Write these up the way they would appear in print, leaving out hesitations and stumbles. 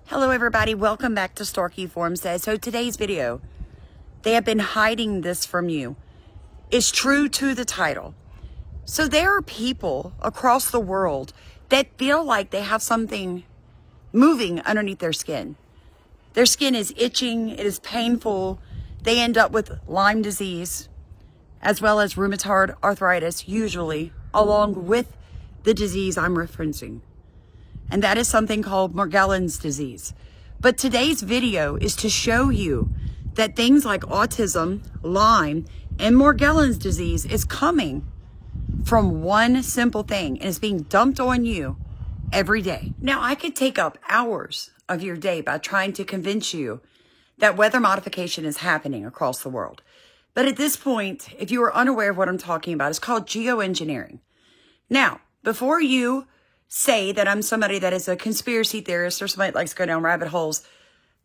Hello everybody, welcome back to Starkey Forum Says. So today's video, they have been hiding this from you. It's true to the title. So there are people across the world that feel like they have something moving underneath their skin. Their skin is itching, it is painful. They end up with Lyme disease, as well as rheumatoid arthritis, usually, along with the disease I'm referencing. And that is something called Morgellons disease. But today's video is to show you that things like autism, Lyme, and Morgellons disease is coming from one simple thing, and it's being dumped on you every day. Now, I could take up hours of your day by trying to convince you that weather modification is happening across the world. But at this point, if you are unaware of what I'm talking about, it's called geoengineering. Now, before you say that I'm somebody that is a conspiracy theorist or somebody that likes to go down rabbit holes,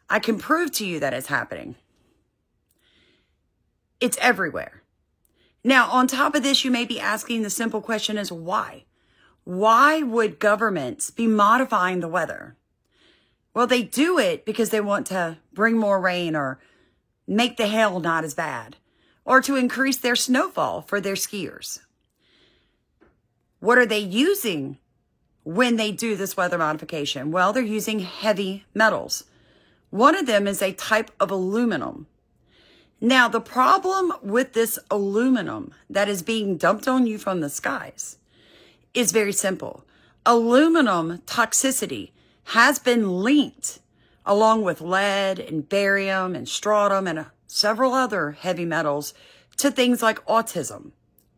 I can prove to you that it's happening. It's everywhere. Now, on top of this, you may be asking the simple question is why? Why would governments be modifying the weather? Well, they do it because they want to bring more rain or make the hail not as bad, or to increase their snowfall for their skiers. What are they using when they do this weather modification? Well, they're using heavy metals. One of them is a type of aluminum. Now, the problem with this aluminum that is being dumped on you from the skies is very simple. Aluminum toxicity has been linked, along with lead and barium and strontium and several other heavy metals, to things like autism.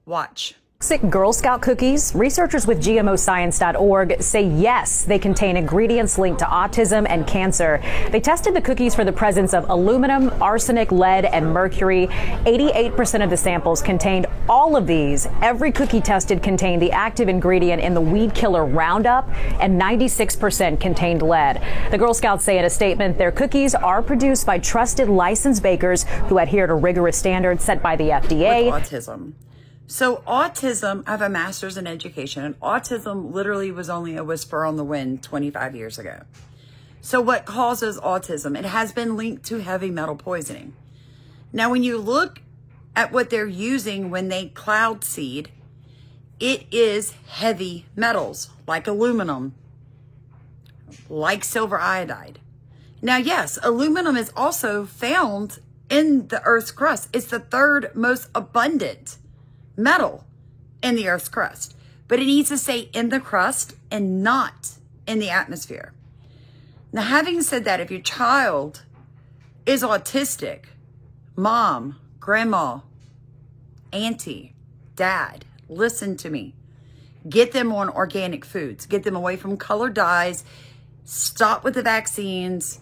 Watch. Toxic Girl Scout cookies. Researchers with GMOscience.org say yes, they contain ingredients linked to autism and cancer. They tested the cookies for the presence of aluminum, arsenic, lead, and mercury. 88% of the samples contained all of these. Every cookie tested contained the active ingredient in the weed killer Roundup, and 96% contained lead. The Girl Scouts say in a statement their cookies are produced by trusted licensed bakers who adhere to rigorous standards set by the FDA. With autism. So autism, I have a master's in education, and autism literally was only a whisper on the wind 25 years ago. So what causes autism? It has been linked to heavy metal poisoning. Now, when you look at what they're using when they cloud seed, it is heavy metals like aluminum, like silver iodide. Now, yes, aluminum is also found in the Earth's crust. It's the third most abundant metal in the Earth's crust, but it needs to stay in the crust and not in the atmosphere. Now, having said that, if your child is autistic, mom, grandma, auntie, dad, listen to me. Get them on organic foods. Get them away from colored dyes. Stop with the vaccines.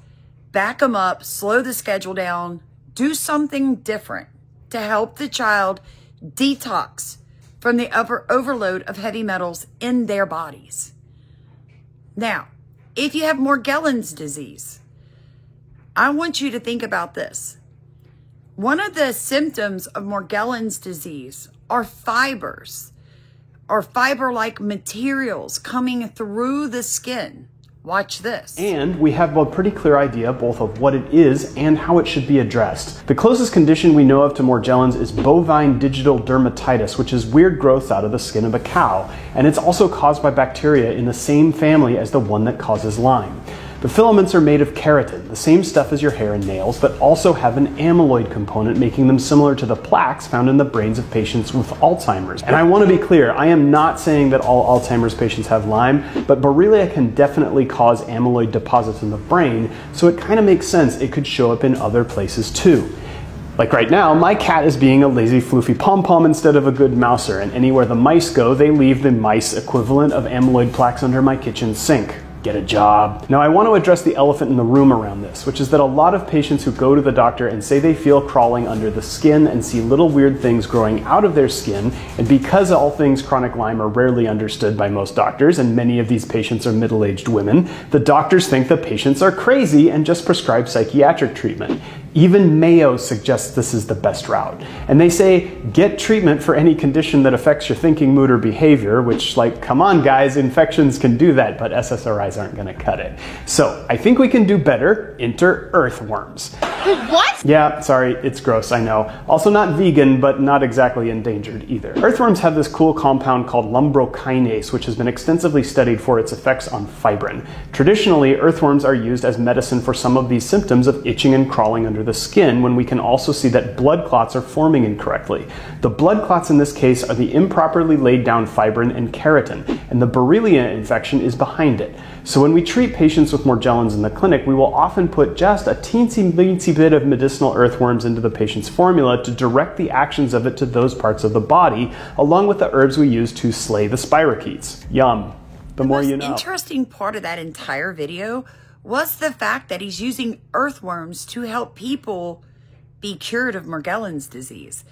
Back them up. Slow the schedule down. Do something different to help the child detox from the overload of heavy metals in their bodies. Now, if you have Morgellons disease, I want you to think about this. One of the symptoms of Morgellons disease are fibers or fiber-like materials coming through the skin. Watch this. And we have a pretty clear idea both of what it is and how it should be addressed. The closest condition we know of to Morgellons is bovine digital dermatitis, which is weird growths out of the skin of a cow. And it's also caused by bacteria in the same family as the one that causes Lyme. The filaments are made of keratin, the same stuff as your hair and nails, but also have an amyloid component, making them similar to the plaques found in the brains of patients with Alzheimer's. And I want to be clear, I am not saying that all Alzheimer's patients have Lyme, but Borrelia can definitely cause amyloid deposits in the brain, so it kind of makes sense it could show up in other places too. Like right now, my cat is being a lazy floofy pom-pom instead of a good mouser, and anywhere the mice go, they leave the mice equivalent of amyloid plaques under my kitchen sink. Get a job. Now, I want to address the elephant in the room around this, which is that a lot of patients who go to the doctor and say they feel crawling under the skin and see little weird things growing out of their skin, and because all things chronic Lyme are rarely understood by most doctors, and many of these patients are middle-aged women, the doctors think the patients are crazy and just prescribe psychiatric treatment. Even Mayo suggests this is the best route. And they say, get treatment for any condition that affects your thinking, mood, or behavior, which, like, come on guys, infections can do that, but SSRIs aren't gonna cut it. So I think we can do better. Enter earthworms. What? Yeah, sorry, it's gross, I know. Also not vegan, but not exactly endangered either. Earthworms have this cool compound called lumbrokinase, which has been extensively studied for its effects on fibrin. Traditionally, earthworms are used as medicine for some of these symptoms of itching and crawling under the skin, when we can also see that blood clots are forming incorrectly. The blood clots in this case are the improperly laid down fibrin and keratin, and the Borrelia infection is behind it. So when we treat patients with Morgellons in the clinic, we will often put just a teensy bit of medicinal earthworms into the patient's formula to direct the actions of it to those parts of the body, along with the herbs we use to slay the spirochetes. Yum. The more you know. The most interesting part of that entire video was the fact that he's using earthworms to help people be cured of Morgellons disease.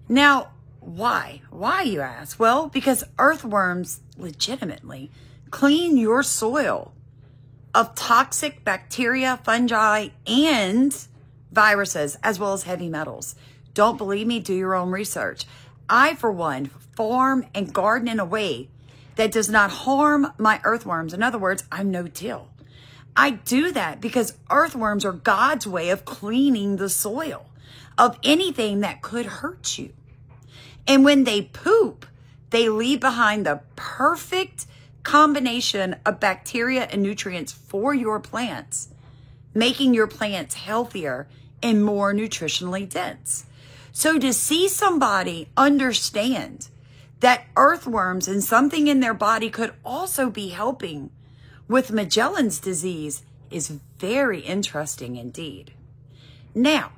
Now, why? Why, you ask? Well, because earthworms legitimately clean your soil of toxic bacteria, fungi, and viruses, as well as heavy metals. Don't believe me? Do your own research. I, for one, farm and garden in a way that does not harm my earthworms. In other words, I'm no-till. I do that because earthworms are God's way of cleaning the soil of anything that could hurt you. And when they poop, they leave behind the perfect combination of bacteria and nutrients for your plants, making your plants healthier and more nutritionally dense. So to see somebody understand that earthworms and something in their body could also be helping with Morgellons disease is very interesting indeed. Now,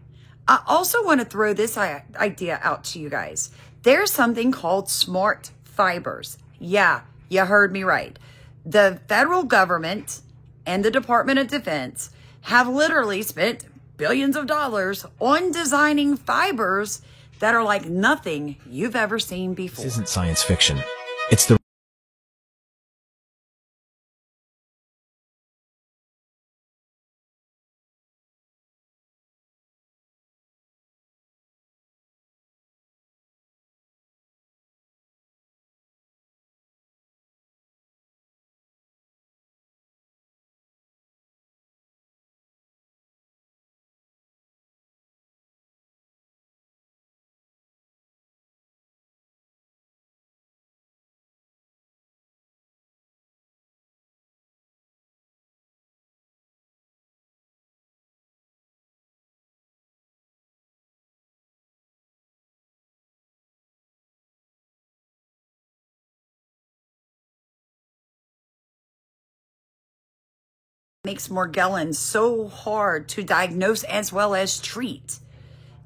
I also want to throw this idea out to you guys. There's something called smart fibers. Yeah, you heard me right. The federal government and the Department of Defense have literally spent billions of dollars on designing fibers that are like nothing you've ever seen before. This isn't science fiction. It's the makes Morgellons so hard to diagnose as well as treat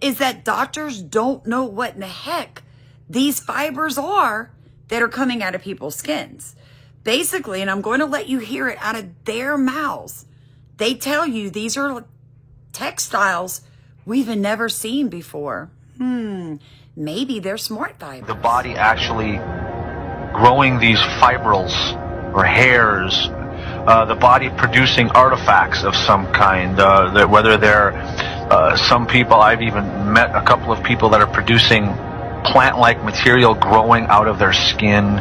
is that doctors don't know what in the heck these fibers are that are coming out of people's skins. Basically, and I'm going to let you hear it out of their mouths, they tell you these are textiles we've never seen before. Maybe they're smart fibers. The body actually growing these fibrils or hairs, the body producing artifacts of some kind, that whether they're some people, I've even met a couple of people that are producing plant-like material growing out of their skin.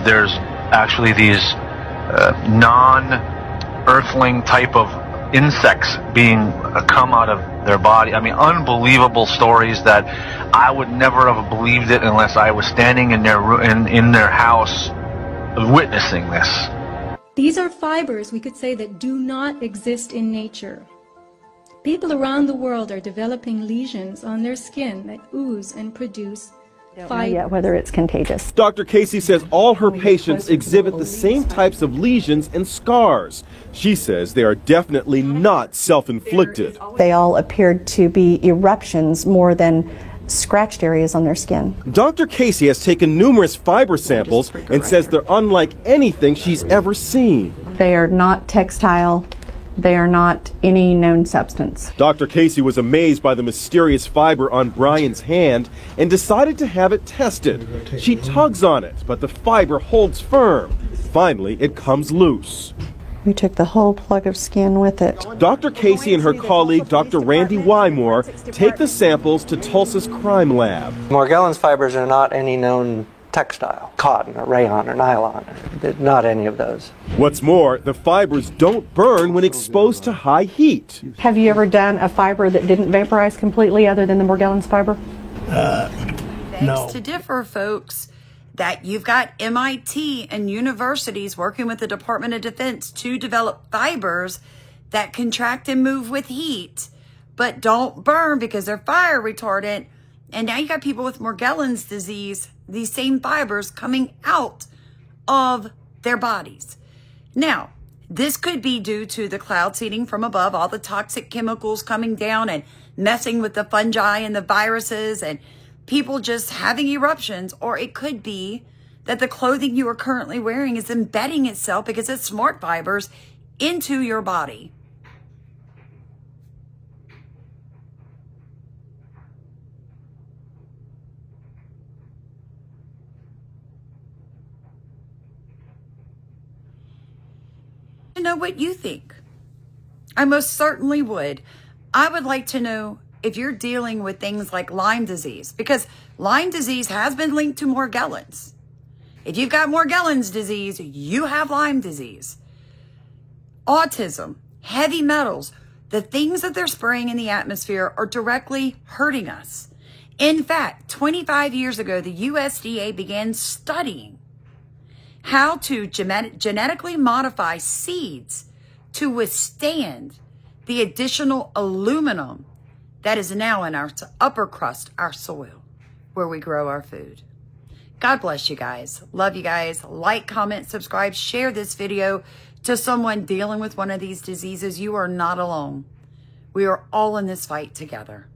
There's actually these non-earthling type of insects being come out of their body. I mean, unbelievable stories that I would never have believed it unless I was standing in their house witnessing this. These are fibers, we could say, that do not exist in nature. People around the world are developing lesions on their skin that ooze and produce Don't know yet whether it's contagious. Dr. Casey says all her patients exhibit the same types of lesions and scars. She says they are definitely not self-inflicted. They all appeared to be eruptions more than scratched areas on their skin. Dr. Casey has taken numerous fiber samples and says they're unlike anything she's ever seen. They are not textile. They are not any known substance. Dr. Casey was amazed by the mysterious fiber on Brian's hand and decided to have it tested. She tugs on it, but the fiber holds firm. Finally, it comes loose. We took the whole plug of skin with it. Dr. Casey and her colleague, Dr. Randy Wymore, take the samples to Tulsa's crime lab. Morgellons fibers are not any known textile, cotton or rayon or nylon, not any of those. What's more, the fibers don't burn when exposed to high heat. Have you ever done a fiber that didn't vaporize completely other than the Morgellons fiber? No. To differ, folks, that you've got MIT and universities working with the Department of Defense to develop fibers that contract and move with heat, but don't burn because they're fire retardant. And now you got people with Morgellons disease, these same fibers coming out of their bodies. Now, this could be due to the cloud seeding from above, all the toxic chemicals coming down and messing with the fungi and the viruses and people just having eruptions. Or it could be that the clothing you are currently wearing is embedding itself because it's smart fibers into your body. To know what you think. I most certainly would. I would like to know if you're dealing with things like Lyme disease, because Lyme disease has been linked to Morgellons. If you've got Morgellons disease, you have Lyme disease. Autism, heavy metals, the things that they're spraying in the atmosphere are directly hurting us. In fact, 25 years ago, the USDA began studying how to genetically modify seeds to withstand the additional aluminum that is now in our upper crust, our soil, where we grow our food. God bless you guys. Love you guys. Like, comment, subscribe, share this video to someone dealing with one of these diseases. You are not alone. We are all in this fight together.